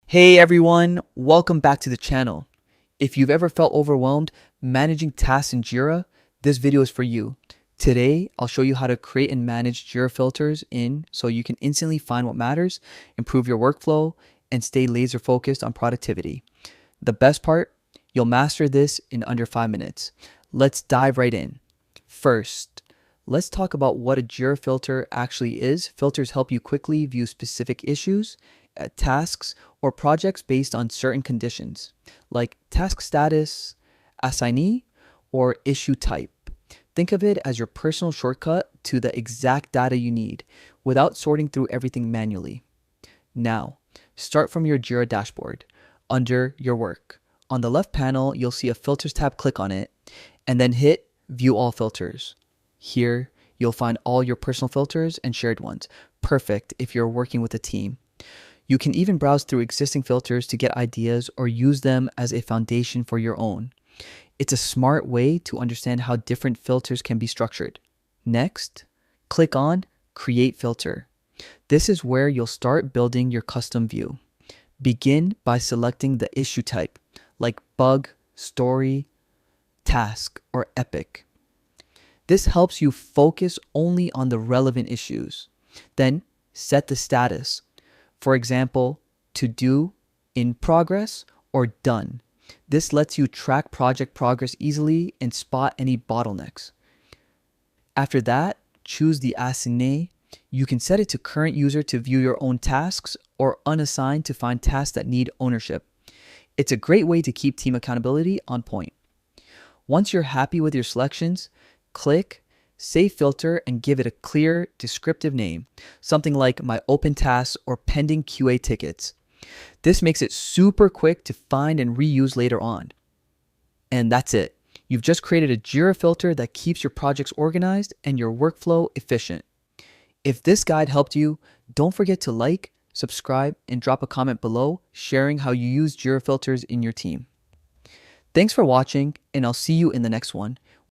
Hey everyone, welcome back to the channel. If you've ever felt overwhelmed managing tasks in Jira, this video is for you. Today, I'll show you how to create and manage Jira filters so you can instantly find what matters, improve your workflow, and stay laser focused on productivity. The best part, you'll master this in under 5 minutes. Let's dive right in. First, let's talk about what a Jira filter actually is. Filters help you quickly view specific issues, tasks, or projects based on certain conditions, like task status, assignee, or issue type. Think of it as your personal shortcut to the exact data you need without sorting through everything manually. Now, start from your Jira dashboard. Under your work, on the left panel, you'll see a filters tab. Click on it and then hit view all filters. Here, you'll find all your personal filters and shared ones. Perfect if you're working with a team. You can even browse through existing filters to get ideas or use them as a foundation for your own. It's a smart way to understand how different filters can be structured. Next, click on Create Filter. This is where you'll start building your custom view. Begin by selecting the issue type, like bug, story, task, or epic. This helps you focus only on the relevant issues. Then set the status. For example, to do, in progress, or done. This lets you track project progress easily and spot any bottlenecks. After that, choose the assignee. You can set it to current user to view your own tasks or unassigned to find tasks that need ownership. It's a great way to keep team accountability on point. Once you're happy with your selections, click Save Filter and give it a clear, descriptive name, something like my open tasks or pending QA tickets. This makes it super quick to find and reuse later on. And that's it. You've just created a Jira filter that keeps your projects organized and your workflow efficient. If this guide helped you, don't forget to like, subscribe, and drop a comment below sharing how you use Jira filters in your team. Thanks for watching, and I'll see you in the next one.